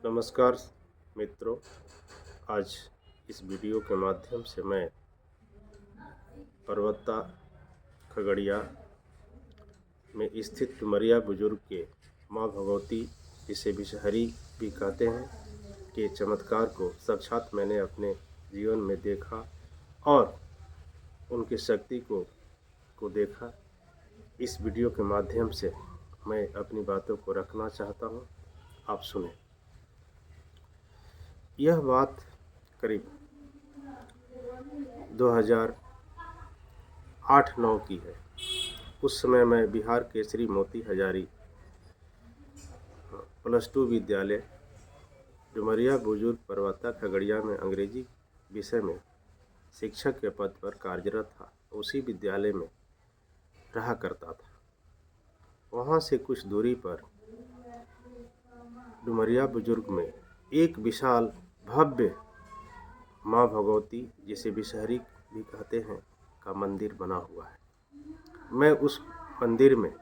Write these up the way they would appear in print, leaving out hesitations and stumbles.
नमस्कार मित्रों। आज इस वीडियो के माध्यम से मैं पर्वता खगड़िया में स्थित डुमरिया बुजुर्ग के माँ भगवती, जिसे विषहरी भी कहते हैं, के चमत्कार को साक्षात मैंने अपने जीवन में देखा और उनकी शक्ति को देखा। इस वीडियो के माध्यम से मैं अपनी बातों को रखना चाहता हूँ, आप सुने। यह बात करीब 2008-9 की है। उस समय मैं बिहार के श्री मोती हजारी +2 विद्यालय डुमरिया बुजुर्ग पर्वता खगड़िया में अंग्रेजी विषय में शिक्षक के पद पर कार्यरत था। उसी विद्यालय में रहा करता था। वहाँ से कुछ दूरी पर डुमरिया बुजुर्ग में एक विशाल भव्य माँ भगवती, जिसे विषहरी भी कहते हैं, का मंदिर बना हुआ है। मैं उस मंदिर में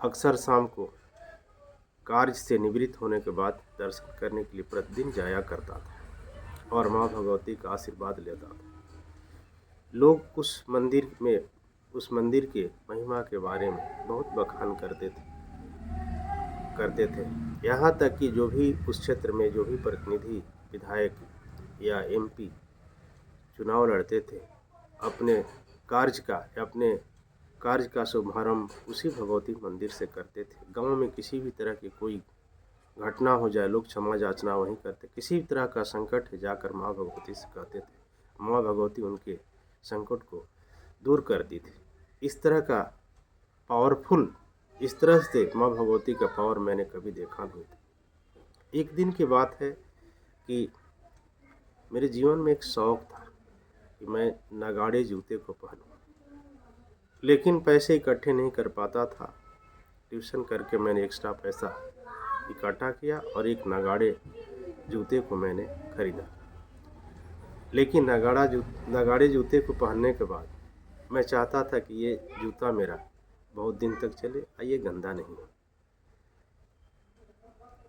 अक्सर शाम को कार्य से निवृत्त होने के बाद दर्शन करने के लिए प्रतिदिन जाया करता था और माँ भगवती का आशीर्वाद लेता था। लोग उस मंदिर के महिमा के बारे में बहुत बखान करते थे। यहाँ तक कि जो भी उस क्षेत्र में जो भी प्रतिनिधि, विधायक या MP चुनाव लड़ते थे, अपने कार्य का शुभारंभ उसी भगवती मंदिर से करते थे। गांव में किसी भी तरह की कोई घटना हो जाए, लोग क्षमा याचना वहीं करते। किसी भी तरह का संकट है, जाकर माँ भगवती से कहते थे। माँ भगवती उनके संकट को दूर करती थी। इस तरह से माँ भगवती का पावर मैंने कभी देखा नहीं था। एक दिन की बात है कि मेरे जीवन में एक शौक़ था कि मैं नगाड़े जूते को पहनूं, लेकिन पैसे इकट्ठे नहीं कर पाता था। ट्यूशन करके मैंने एक्स्ट्रा पैसा इकट्ठा किया और एक नगाड़े जूते को मैंने खरीदा। लेकिन नगाड़े जूते को पहनने के बाद मैं चाहता था कि ये जूता मेरा बहुत दिन तक चले और ये गंदा नहीं हो।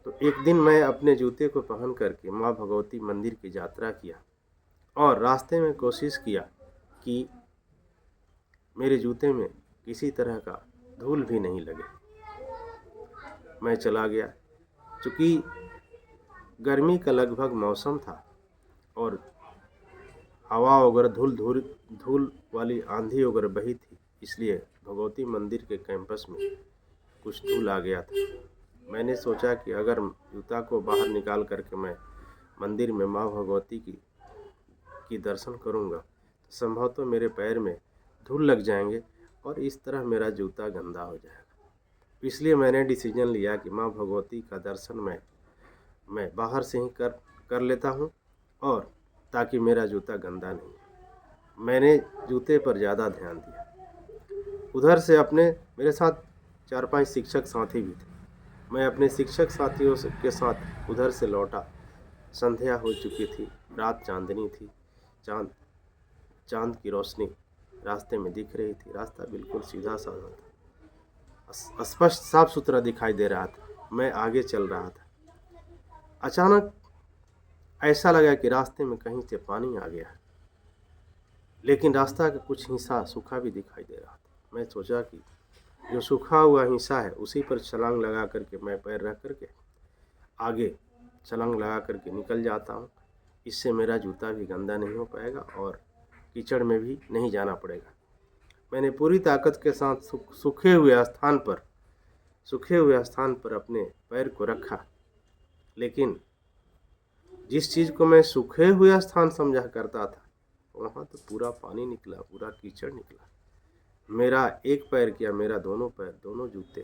तो एक दिन मैं अपने जूते को पहन करके माँ भगवती मंदिर की यात्रा किया और रास्ते में कोशिश किया कि मेरे जूते में किसी तरह का धूल भी नहीं लगे। मैं चला गया। चूँकि गर्मी का लगभग मौसम था और हवा वगैरह धूल वाली आंधी वगैरह बही थी, इसलिए भगवती मंदिर के कैंपस में कुछ धूल आ गया था। मैंने सोचा कि अगर जूता को बाहर निकाल करके मैं मंदिर में माँ भगवती की दर्शन करूँगा तो संभवतः मेरे पैर में धूल लग जाएंगे और इस तरह मेरा जूता गंदा हो जाएगा। इसलिए मैंने डिसीजन लिया कि माँ भगवती का दर्शन मैं बाहर से ही कर लेता हूँ, और ताकि मेरा जूता गंदा नहीं। मैंने जूते पर ज़्यादा ध्यान दिया। उधर से मेरे साथ 4-5 शिक्षक साथी भी थे। मैं अपने शिक्षक साथियों के साथ उधर से लौटा। संध्या हो चुकी थी, रात चांदनी थी। चांद की रोशनी रास्ते में दिख रही थी। रास्ता बिल्कुल सीधा साधा था, स्पष्ट साफ सुथरा दिखाई दे रहा था। मैं आगे चल रहा था। अचानक ऐसा लगा कि रास्ते में कहीं से पानी आ गया, लेकिन रास्ता का कुछ हिस्सा सूखा भी दिखाई दे रहा था। मैं सोचा कि जो सूखा हुआ हिस्सा है उसी पर छलांग लगा करके मैं पैर रख करके आगे छलांग लगा करके निकल जाता हूँ। इससे मेरा जूता भी गंदा नहीं हो पाएगा और कीचड़ में भी नहीं जाना पड़ेगा। मैंने पूरी ताकत के साथ सूखे हुए स्थान पर अपने पैर को रखा, लेकिन जिस चीज़ को मैं सूखे हुए स्थान समझा करता था, वहाँ तो पूरा पानी निकला, पूरा कीचड़ निकला। मेरा एक पैर क्या, मेरा दोनों जूते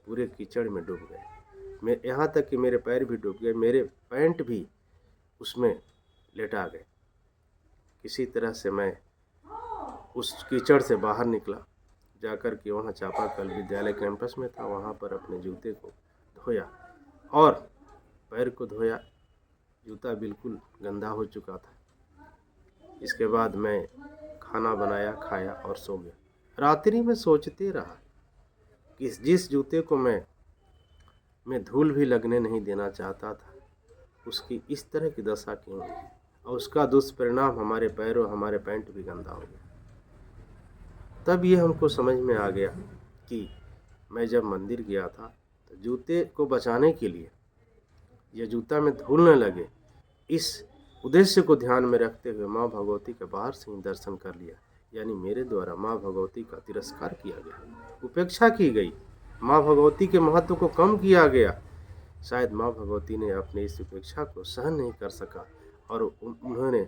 पूरे कीचड़ में डूब गए। यहाँ तक कि मेरे पैर भी डूब गए, मेरे पैंट भी उसमें लेटा गए। किसी तरह से मैं उस कीचड़ से बाहर निकला। जाकर के वहाँ चापाकल विद्यालय कैंपस में था, वहाँ पर अपने जूते को धोया और पैर को धोया। जूता बिल्कुल गंदा हो चुका था। इसके बाद मैं खाना बनाया, खाया और सो गया। रात्रि में सोचते रहा कि जिस जूते को मैं धूल भी लगने नहीं देना चाहता था, उसकी इस तरह की दशा क्यों हुई, और उसका दुष्परिणाम हमारे पैरों, हमारे पैंट भी गंदा हो गया। तब ये हमको समझ में आ गया कि मैं जब मंदिर गया था तो जूते को बचाने के लिए, यह जूता में धूल न लगे, इस उद्देश्य को ध्यान में रखते हुए माँ भगवती के बाहर से ही दर्शन कर लिया। यानी मेरे द्वारा माँ भगवती का तिरस्कार किया गया, उपेक्षा की गई, माँ भगवती के महत्व को कम किया गया। शायद माँ भगवती ने अपनी इस उपेक्षा को सहन नहीं कर सका और उन्होंने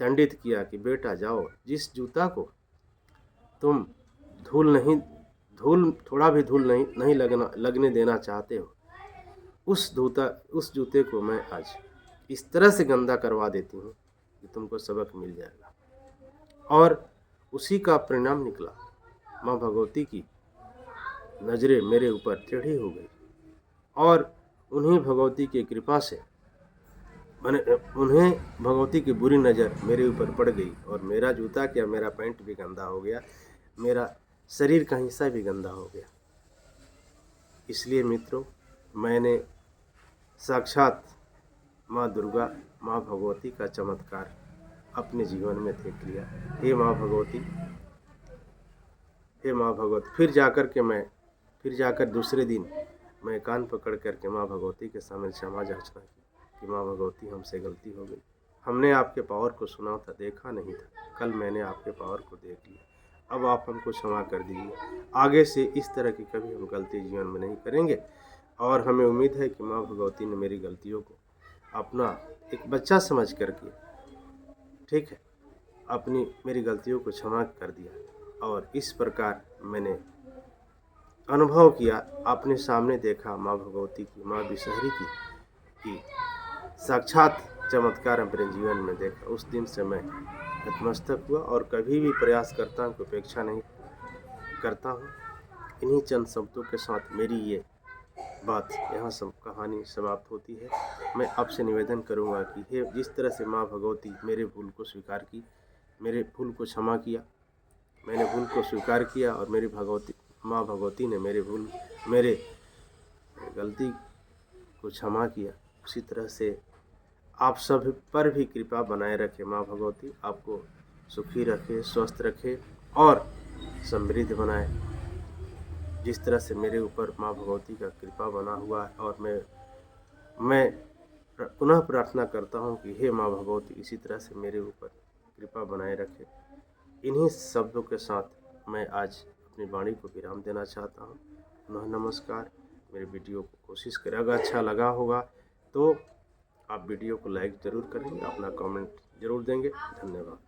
दंडित किया कि बेटा जाओ, जिस जूता को तुम धूल थोड़ा भी धूल नहीं लगने देना चाहते हो, उस जूते को मैं आज इस तरह से गंदा करवा देती हूँ कि तुमको सबक मिल जाएगा। और उसी का परिणाम निकला, माँ भगवती की नज़रें मेरे ऊपर टेढ़ी हो गई और उन्हीं भगवती की कृपा से उन्हें भगवती की बुरी नज़र मेरे ऊपर पड़ गई और मेरा जूता क्या, मेरा पैंट भी गंदा हो गया, मेरा शरीर का हिस्सा भी गंदा हो गया। इसलिए मित्रों, मैंने साक्षात माँ दुर्गा, माँ भगवती का चमत्कार अपने जीवन में देख लिया। हे माँ भगवती, हे माँ भगवती। फिर जाकर दूसरे दिन मैं कान पकड़ करके माँ भगवती के सामने क्षमा याचना की कि माँ भगवती, हमसे गलती हो गई, हमने आपके पावर को सुना था, देखा नहीं था। कल मैंने आपके पावर को देख लिया, अब आप हमको क्षमा कर दीजिए। आगे से इस तरह की कभी हम गलती जीवन में नहीं करेंगे। और हमें उम्मीद है कि माँ भगवती ने मेरी गलतियों को अपना एक बच्चा समझ करके, ठीक है, मेरी गलतियों को क्षमा कर दिया। और इस प्रकार मैंने अनुभव किया, अपने सामने देखा माँ भगवती की, माँ विषहरी की साक्षात चमत्कार अपने जीवन में देखा। उस दिन से मैं नतमस्तक हुआ और कभी भी प्रयास करता हूँ कि उपेक्षा नहीं करता हूँ। इन्हीं चंद शब्दों के साथ मेरी ये बात यहाँ सब कहानी समाप्त होती है। मैं आपसे निवेदन करूँगा कि हे, जिस तरह से माँ भगवती मेरे भूल को स्वीकार की, मेरे भूल को क्षमा किया, मैंने भूल को स्वीकार किया और मेरी माँ भगवती ने मेरे गलती को क्षमा किया, उसी तरह से आप सब पर भी कृपा बनाए रखे माँ भगवती। आपको सुखी रखे, स्वस्थ रखे और समृद्ध बनाए। जिस तरह से मेरे ऊपर माँ भगवती का कृपा बना हुआ है, और मैं पुनः प्रार्थना करता हूँ कि हे माँ भगवती, इसी तरह से मेरे ऊपर कृपा बनाए रखे। इन्हीं शब्दों के साथ मैं आज अपनी वाणी को विराम देना चाहता हूँ। पुनः नमस्कार। मेरे वीडियो को कोशिश करें, अगर अच्छा लगा होगा तो आप वीडियो को लाइक ज़रूर करेंगे, अपना कमेंट ज़रूर देंगे। धन्यवाद।